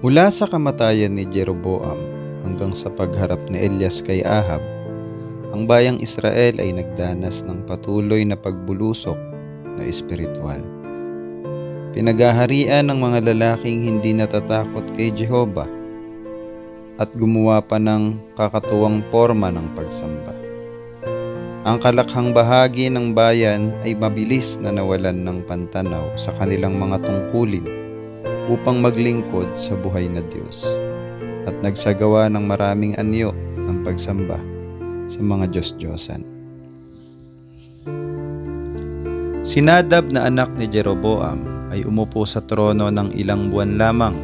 Mula sa kamatayan ni Jeroboam hanggang sa pagharap ni Elias kay Ahab, ang bayang Israel ay nagdanas ng patuloy na pagbulusok na espiritual. Pinagaharian ng mga lalaking hindi natatakot kay Jehovah at gumawa pa ng kakatuwang forma ng pagsamba. Ang kalakhang bahagi ng bayan ay mabilis na nawalan ng pantanaw sa kanilang mga tungkulin upang maglingkod sa buhay na Diyos at nagsagawa ng maraming anyo ng pagsamba sa mga Diyos-Diyosan. Si Nadab na anak ni Jeroboam ay umupo sa trono ng ilang buwan lamang.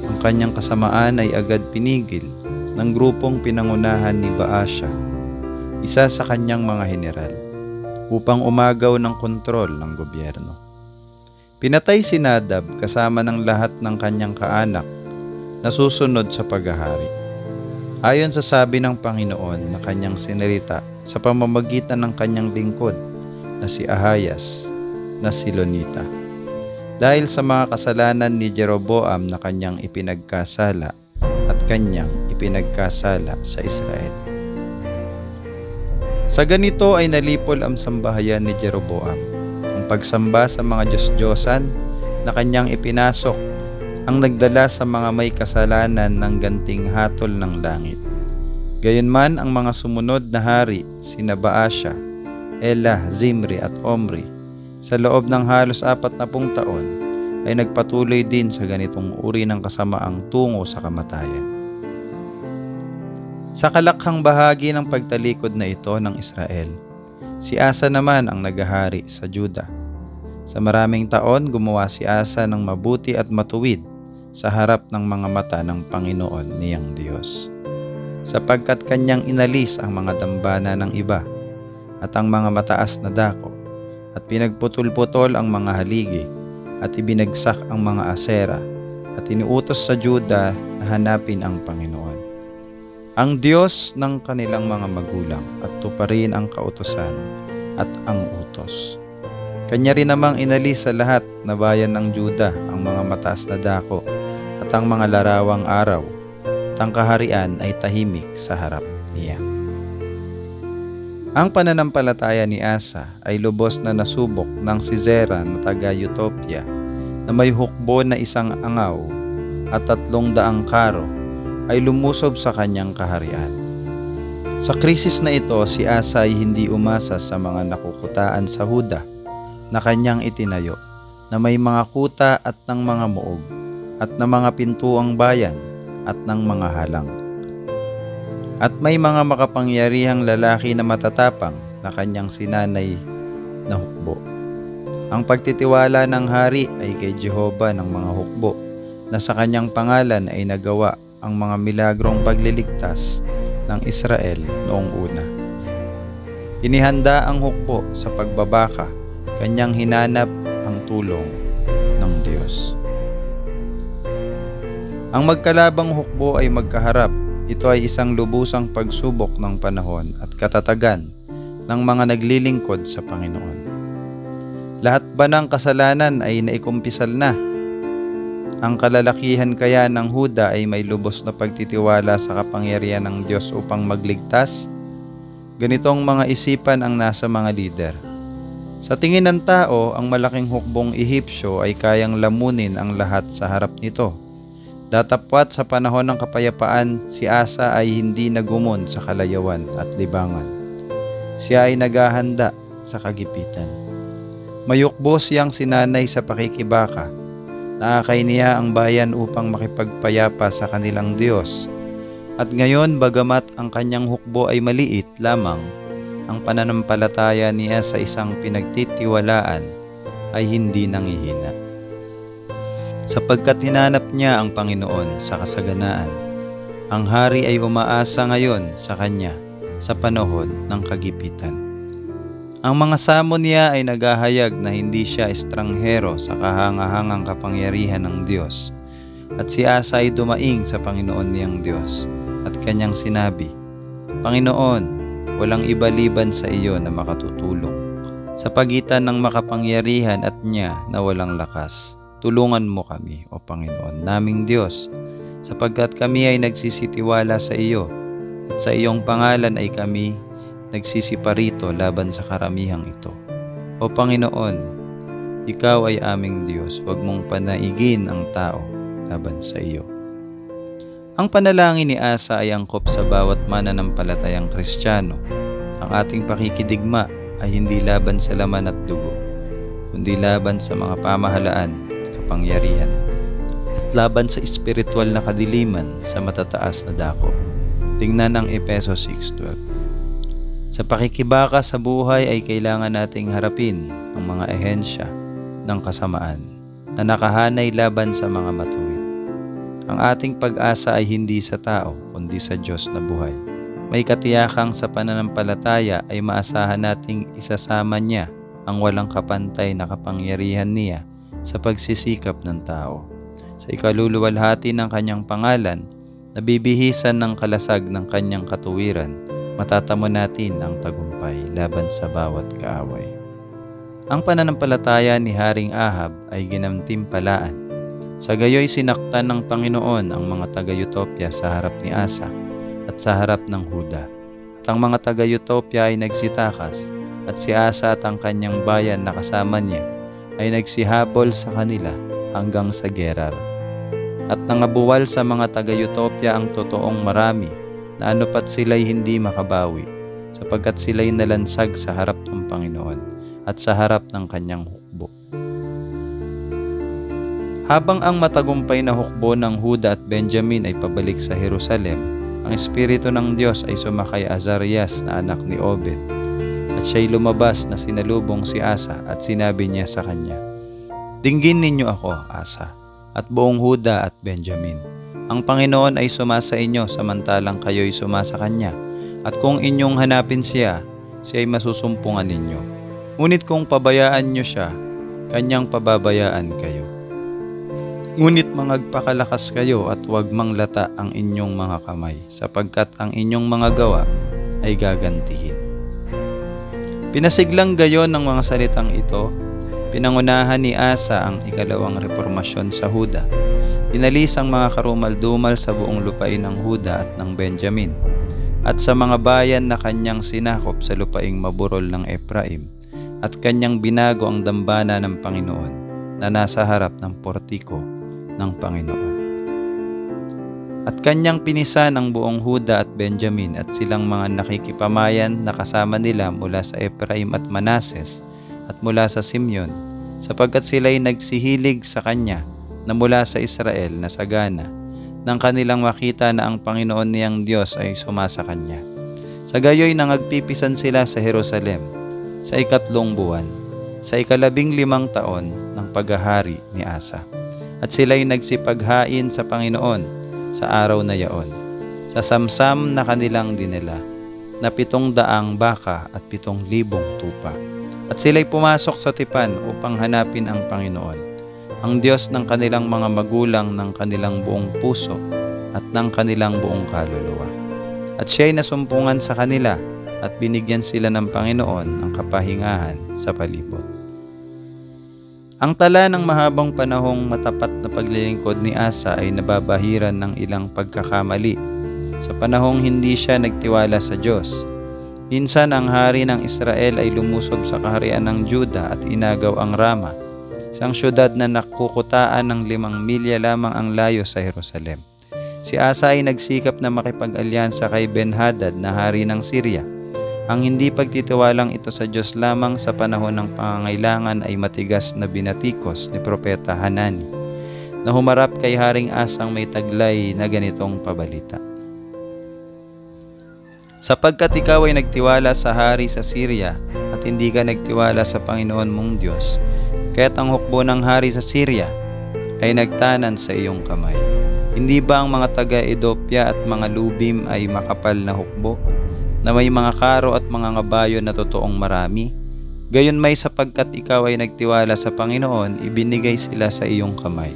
Ang kanyang kasamaan ay agad pinigil ng grupong pinangunahan ni Baasha, isa sa kanyang mga heneral, upang umagaw ng kontrol ng gobyerno. Pinatay si Nadab kasama ng lahat ng kanyang kaanak na susunod sa paghahari, ayon sa sabi ng Panginoon na kanyang sinalita sa pamamagitan ng kanyang lingkod na si Ahayas na Silonita, dahil sa mga kasalanan ni Jeroboam na kanyang ipinagkasala at kanyang ipinagkasala sa Israel. Sa ganito ay nalipol ang sambahayan ni Jeroboam, ang pagsamba sa mga Diyos-Diyosan na kanyang ipinasok, ang nagdala sa mga may kasalanan ng ganting hatol ng langit. Gayunman ang mga sumunod na hari, sina Baasha, Elah, Zimri at Omri, sa loob ng halos 40 taon ay nagpatuloy din sa ganitong uri ng kasamaang tungo sa kamatayan. Sa kalakhang bahagi ng pagtalikod na ito ng Israel, si Asa naman ang naghahari sa Juda. Sa maraming taon, gumawa si Asa ng mabuti at matuwid sa harap ng mga mata ng Panginoon niyang Diyos, sapagkat kanyang inalis ang mga dambana ng iba at ang mga mataas na dako, at pinagputol-putol ang mga haligi, at ibinagsak ang mga asera, at iniutos sa Juda na hanapin ang Panginoon, ang Diyos ng kanilang mga magulang, at tuparin ang kautusan at ang utos. Kanya rin namang inalis sa lahat na bayan ng Juda ang mga mataas na dako at ang mga larawang araw, at ang kaharian ay tahimik sa harap niya. Ang pananampalataya ni Asa ay lubos na nasubok ng si Zera na taga-Utopia na may hukbo na 1 angaw at 300 karo ay lumusob sa kanyang kaharian. Sa krisis na ito, si Asa ay hindi umasa sa mga nakukutaan sa Huda na kanyang itinayo, na may mga kuta at ng mga muog at ng mga pintuang bayan at ng mga halang. At may mga makapangyarihang lalaki na matatapang na kanyang sinanay na hukbo. Ang pagtitiwala ng hari ay kay Jehovah ng mga hukbo, na sa kanyang pangalan ay nagawa ang mga milagrong pagliligtas ng Israel noong una. Inihanda ang hukbo sa pagbabaka, kanyang hinanap ang tulong ng Diyos. Ang magkalabang hukbo ay magkaharap. Ito ay isang lubusang pagsubok ng panahon at katatagan ng mga naglilingkod sa Panginoon. Lahat ba ng kasalanan ay naikumpisal na? Ang kalalakihan kaya ng Huda ay may lubos na pagtitiwala sa kapangyarihan ng Diyos upang magligtas? Ganitong mga isipan ang nasa mga lider. Sa tingin ng tao, ang malaking hukbong Ehipsyo ay kayang lamunin ang lahat sa harap nito. Datapwat sa panahon ng kapayapaan, si Asa ay hindi nagumon sa kalayawan at libangan. Siya ay naghahanda sa kagipitan. Mayukbo siyang sinanay sa pakikibaka. Naakay niya ang bayan upang makipagpayapa sa kanilang Diyos. At ngayon, bagamat ang kanyang hukbo ay maliit lamang, ang pananampalataya niya sa isang pinagtitiwalaan ay hindi nangihina, sapagkat hinanap niya ang Panginoon sa kasaganaan. Ang hari ay umaasa ngayon sa kanya sa panahon ng kagipitan. Ang mga samo niya ay naghahayag na hindi siya estranghero sa kahangahangang kapangyarihan ng Diyos. At si Asa ay dumaing sa Panginoon niyang Diyos at kanyang sinabi, Panginoon, walang iba liban sa iyo na makatutulong sa pagitan ng makapangyarihan at niya na walang lakas tulungan mo kami, O Panginoon naming Diyos, sapagkat kami ay nagsisitiwala sa iyo, at sa iyong pangalan ay kami nagsisiparito laban sa karamihang ito. O Panginoon, ikaw ay aming Diyos, huwag mong panaigin ang tao laban sa iyo. Ang panalangin ni Asa ay angkop sa bawat mananampalatayang Kristiyano. Ang ating pakikidigma ay hindi laban sa laman at dugo, kundi laban sa mga pamahalaan, kapangyarihan, at laban sa espiritual na kadiliman sa matataas na dako. Tingnan ang Efeso 6:12. Sa pakikibaka sa buhay ay kailangan nating harapin ang mga ehensya ng kasamaan na nakahanay laban sa mga matuwid. Ang ating pag-asa ay hindi sa tao, kundi sa Diyos na buhay. May katiyakang sa pananampalataya ay maasahan nating isasama niya ang walang kapantay na kapangyarihan niya sa pagsisikap ng tao. Sa ikaluluwalhati ng kanyang pangalan, nabibihisan ng kalasag ng kanyang katuwiran, matatamo natin ang tagumpay laban sa bawat kaaway. Ang pananampalataya ni Haring Ahab ay ginantimpalaan. Sa gayoy sinaktan ng Panginoon ang mga taga-Utopia sa harap ni Asa at sa harap ng Huda. At ang mga taga-Utopia ay nagsitakas, at si Asa at ang kanyang bayan na kasama niya ay nagsihabol sa kanila hanggang sa Gerar. At nangabuwal sa mga taga-Utopia ang totoong marami na anupat sila'y hindi makabawi, sapagkat sila'y nalansag sa harap ng Panginoon at sa harap ng kanyang hukbo. Habang ang matagumpay na hukbo ng Huda at Benjamin ay pabalik sa Jerusalem, ang Espiritu ng Diyos ay sumakay Azarias na anak ni Obed, at siya'y lumabas na sinalubong si Asa at sinabi niya sa kanya, "Dinggin ninyo ako, Asa, at buong Huda at Benjamin. Ang Panginoon ay sumasa inyo samantalang kayo'y sumasa kanya, at kung inyong hanapin siya, siya'y masusumpungan ninyo. Ngunit kung pabayaan nyo siya, kanyang pababayaan kayo. Ngunit mangagpakalakas kayo at huwag manglata ang inyong mga kamay, sapagkat ang inyong mga gawa ay gagantihin." Pinasiglang gayon ng mga salitang ito, pinangunahan ni Asa ang ikalawang reformasyon sa Huda. Inalis ang mga karumal-dumal sa buong lupain ng Huda at ng Benjamin, at sa mga bayan na kanyang sinakop sa lupaing maburol ng Ephraim, at kanyang binago ang dambana ng Panginoon na nasa harap ng portiko ng Panginoon. At kanyang pinisan ang buong Huda at Benjamin at silang mga nakikipamayan na kasama nila mula sa Ephraim at Manases at mula sa Simeon, sapagkat sila'y nagsihilig sa kanya na mula sa Israel na sagana, nang kanilang makita na ang Panginoon niyang Diyos ay sumasa kanya. Sa gayoy nangagpipisan sila sa Jerusalem sa 3 buwan, sa 15 taon ng paghahari ni Asa. At sila'y nagsipaghain sa Panginoon sa araw na yaon, sa samsam na kanilang dinala, na 700 baka at 7,000 tupa. At sila'y pumasok sa tipan upang hanapin ang Panginoon, ang Diyos ng kanilang mga magulang ng kanilang buong puso at ng kanilang buong kaluluwa. At siya'y nasumpungan sa kanila at binigyan sila ng Panginoon ng kapahingahan sa palibot. Ang tala ng mahabang panahong matapat na paglilingkod ni Asa ay nababahiran ng ilang pagkakamali sa panahong hindi siya nagtiwala sa Diyos. Minsan ang hari ng Israel ay lumusob sa kaharian ng Juda at inagaw ang Rama, isang syudad na nakukutaan ng 5 milya lamang ang layo sa Jerusalem. Si Asa ay nagsikap na makipag-alyansa kay Ben-Hadad na hari ng Syria. Ang hindi pagtitiwalang ito sa Diyos lamang sa panahon ng pangangailangan ay matigas na binatikos ni Propeta Hanani, na humarap kay Haring Asang may taglay na ganitong pabalita. "Sapagkat ikaw ay nagtiwala sa hari sa Syria at hindi ka nagtiwala sa Panginoon mong Diyos, kaya't ang hukbo ng hari sa Syria ay nagtanan sa iyong kamay. Hindi ba ang mga taga-Ethiopia at mga lubim ay makapal na hukbo, na may mga karo at mga ngabayo na totoong marami? Gayon may sapagkat ikaw ay nagtiwala sa Panginoon, ibinigay sila sa iyong kamay.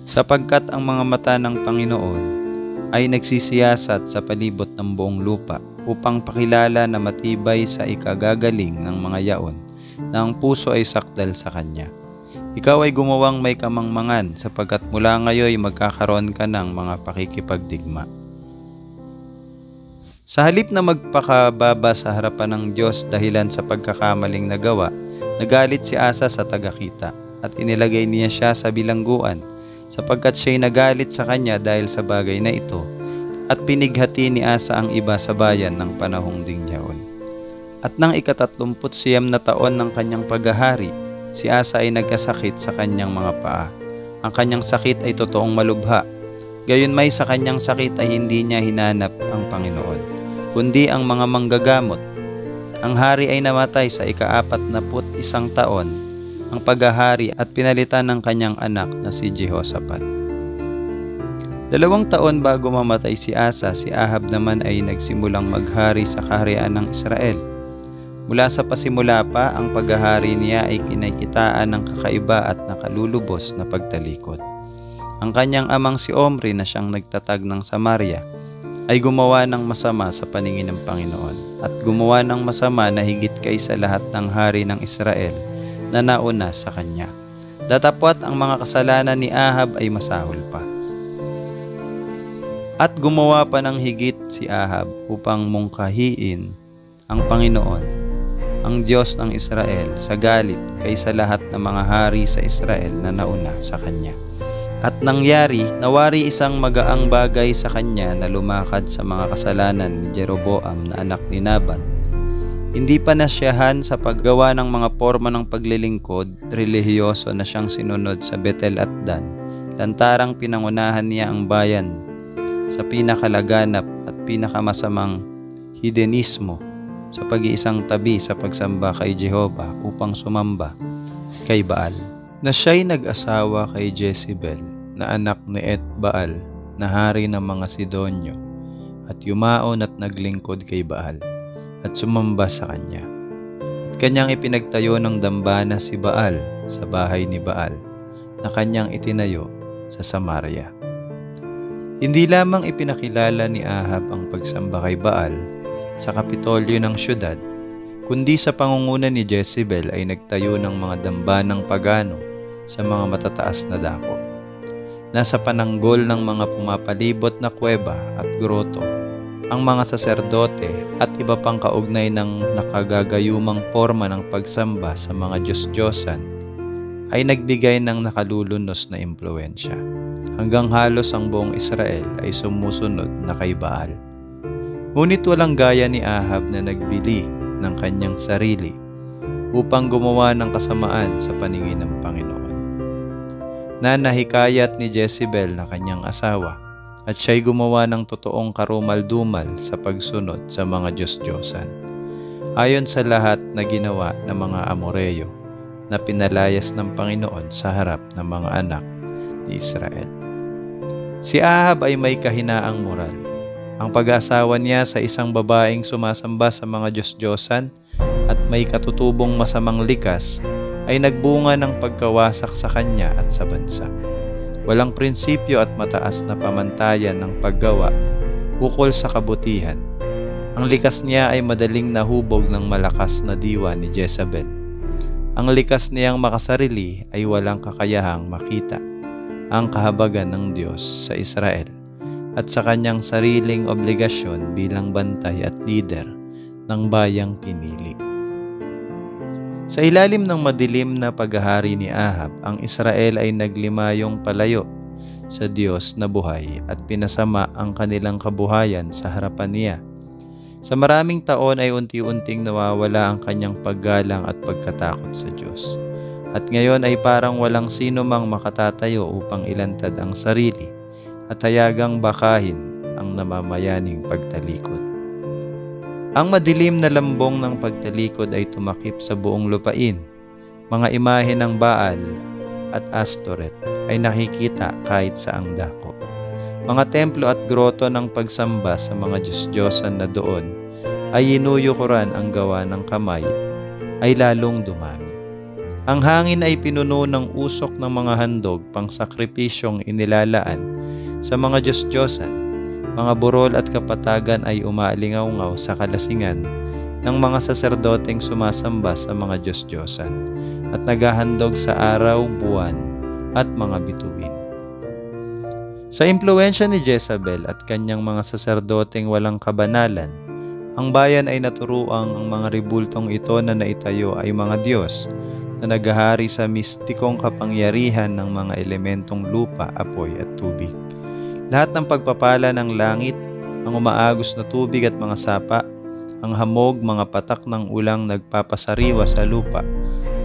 Sapagkat ang mga mata ng Panginoon ay nagsisiyasat sa palibot ng buong lupa upang pakilala na matibay sa ikagagaling ng mga yaon, na ang puso ay sakdal sa Kanya. Ikaw ay gumawang may kamangmangan sapagkat mula ngayon magkakaroon ka ng mga pakikipagdigma. Sa halip na magpakababa sa harapan ng Diyos dahilan sa pagkakamaling nagawa, nagalit si Asa sa tagakita at inilagay niya siya sa bilangguan sapagkat siya'y nagalit sa kanya dahil sa bagay na ito at pinighati ni Asa ang iba sa bayan ng panahong ding yaon. At nang 39 na taon ng kanyang paghahari, si Asa ay nagkasakit sa kanyang mga paa. Ang kanyang sakit ay totoong malubha. Gayunmay sa kanyang sakit ay hindi niya hinanap ang Panginoon, kundi ang mga manggagamot. Ang hari ay namatay sa ika-41 taon ang paghahari at pinalitan ng kanyang anak na si Jehoshaphat. 2 taon bago mamatay si Asa, si Ahab naman ay nagsimulang maghari sa kaharian ng Israel. Mula sa pasimula pa, ang paghahari niya ay kinakitaan ng kakaiba at nakalulubos na pagtalikod. Ang kanyang amang si Omri na siyang nagtatag ng Samaria ay gumawa ng masama sa paningin ng Panginoon at gumawa ng masama na higit kaysa lahat ng hari ng Israel na nauna sa kanya. Datapwat ang mga kasalanan ni Ahab ay masahol pa. At gumawa pa ng higit si Ahab upang mungkahiin ang Panginoon, ang Diyos ng Israel, sa galit kaysa lahat ng mga hari sa Israel na nauna sa kanya. At nangyari, nawari isang magaang bagay sa kanya na lumakad sa mga kasalanan ni Jeroboam na anak ni Nabat. Hindi pa nasyahan sa paggawa ng mga forma ng paglilingkod, relihiyoso na siyang sinunod sa Betel at Dan. Lantarang pinangunahan niya ang bayan sa pinakalaganap at pinakamasamang hedonismo sa pag-iisang tabi sa pagsamba kay Jehovah upang sumamba kay Baal. Na siya'y nag-asawa kay Jezebel na anak ni Etbaal na hari ng mga Sidonyo at yumaon at naglingkod kay Baal at sumamba sa kanya. At kanyang ipinagtayo ng dambana si Baal sa bahay ni Baal na kanyang itinayo sa Samaria. Hindi lamang ipinakilala ni Ahab ang pagsamba kay Baal sa kapitolyo ng syudad, kundi sa pangunguna ni Jezebel ay nagtayo ng mga dambanang pagano sa mga matataas na dako. Nasa pananggol ng mga pumapalibot na kuweba at groto, ang mga saserdote at iba pang kaugnay ng nakagagayumang forma ng pagsamba sa mga Diyos-Diyosan ay nagbigay ng nakalulunos na impluwensya, hanggang halos ang buong Israel ay sumusunod na kay Baal. Ngunit walang gaya ni Ahab na nagbili ng kanyang sarili upang gumawa ng kasamaan sa paningin ng Panginoon, na nahikayat ni Jezebel na kanyang asawa, at siya'y gumawa ng totoong karumal-dumal sa pagsunod sa mga Diyos-Diyosan, ayon sa lahat na ginawa ng mga Amoreyo na pinalayas ng Panginoon sa harap ng mga anak ni Israel. Si Ahab ay may kahinaang moral. Ang pag-aasawa niya sa isang babaeng sumasamba sa mga Diyos-Diyosan at may katutubong masamang likas ay nagbunga ng pagkawasak sa kanya at sa bansa. Walang prinsipyo at mataas na pamantayan ng paggawa ukol sa kabutihan. Ang likas niya ay madaling nahubog ng malakas na diwa ni Jezebel. Ang likas niyang makasarili ay walang kakayahang makita ang kahabagan ng Diyos sa Israel at sa kanyang sariling obligasyon bilang bantay at lider ng bayang pinili. Sa ilalim ng madilim na paghahari ni Ahab, ang Israel ay naglimayong palayo sa Diyos na buhay at pinasama ang kanilang kabuhayan sa harapan niya. Sa maraming taon ay unti-unting nawawala ang kanyang paggalang at pagkatakot sa Diyos. At ngayon ay parang walang sino mang makatatayo upang ilantad ang sarili at hayagang bakahin ang namamayaning pagtalikod. Ang madilim na lambong ng pagtalikod ay tumakip sa buong lupain. Mga imahe ng Baal at Astoret ay nakikita kahit saang dako. Mga templo at groto ng pagsamba sa mga Diyos-Diyosan na doon ay inuyukuran ang gawa ng kamay ay lalong dumami. Ang hangin ay pinuno ng usok ng mga handog pang sakripisyong inilalaan sa mga Diyos-Diyosan. Mga burol at kapatagan ay umaalingaw-ngaw sa kalasingan ng mga saserdoteng sumasamba sa mga Diyos-Diyosan. at naghahandog sa araw, buwan at mga bituin. Sa impluwensya ni Jezabel at kanyang mga saserdoteng walang kabanalan, ang bayan ay naturuang ang mga ribultong ito na naitayo ay mga Diyos na naghahari sa mistikong kapangyarihan ng mga elementong lupa, apoy at tubig. Lahat ng pagpapala ng langit, ang umaagos na tubig at mga sapa, ang hamog, mga patak ng ulang nagpapasariwa sa lupa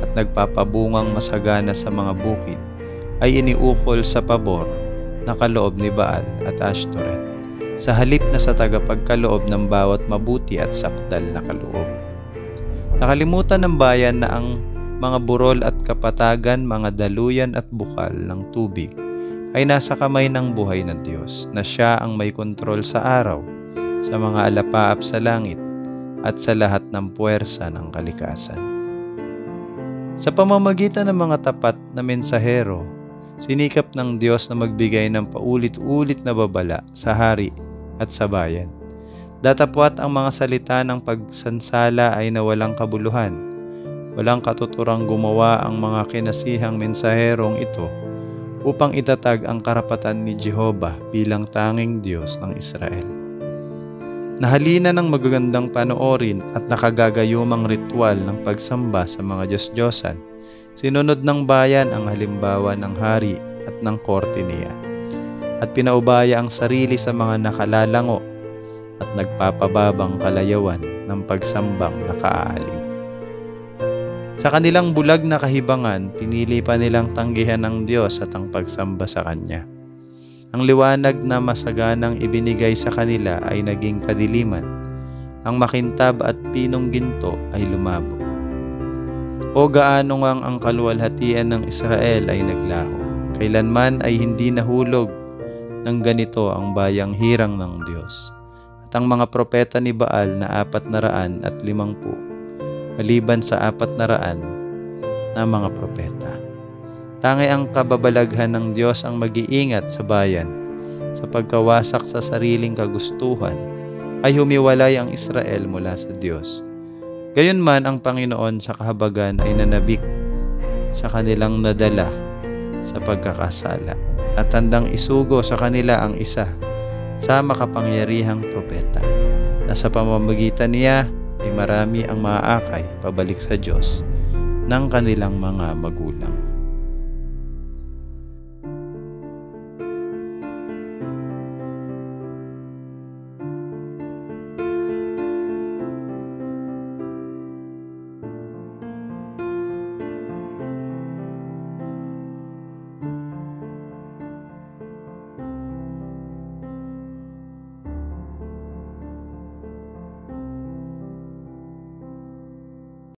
at nagpapabungang masagana sa mga bukid, ay iniukol sa pabor na kaloob ni Baal at Ashtoreth, sa halip na sa tagapagkaloob ng bawat mabuti at sakdal na kaloob. Nakalimutan ng bayan na ang mga burol at kapatagan, mga daluyan at bukal ng tubig ay nasa kamay ng buhay na Diyos, na siya ang may kontrol sa araw, sa mga alapaap sa langit, at sa lahat ng puwersa ng kalikasan. Sa pamamagitan ng mga tapat na mensahero, sinikap ng Diyos na magbigay ng paulit-ulit na babala sa hari at sa bayan. Datapwat ang mga salita ng pagsansala ay nawalang kabuluhan. Walang katuturang gumawa ang mga kinasihang mensaherong ito upang itatag ang karapatan ni Jehovah bilang tanging Diyos ng Israel. Nahalina ng magagandang panoorin at nakagagayumang ritual ng pagsamba sa mga Diyos-Diyosan, sinunod ng bayan ang halimbawa ng hari at ng korte niya, at pinaubaya ang sarili sa mga nakalalango at nagpapababang kalayawan ng pagsambang nakaaliw. Sa kanilang bulag na kahibangan, pinili pa nilang tanggihan ng Diyos at ang pagsamba sa Kanya. Ang liwanag na masaganang ibinigay sa kanila ay naging kadiliman. Ang makintab at pinong ginto ay lumabo. O gaano ngang ang kaluwalhatian ng Israel ay naglaho. Kailanman ay hindi nahulog ng ganito ang bayang hirang ng Diyos. At ang mga propeta ni Baal na 450, maliban sa 400 na mga propeta. Tanging ang kababalaghan ng Diyos ang mag-iingat sa bayan. Sa pagkawasak sa sariling kagustuhan, ay humiwalay ang Israel mula sa Diyos. Gayunman ang Panginoon sa kahabagan ay nanabik sa kanilang nadala sa pagkakasala at handang isugo sa kanila ang isa sa makapangyarihang propeta, na sa pamamagitan niya ay marami ang maaakay pabalik sa Diyos ng kanilang mga magulang.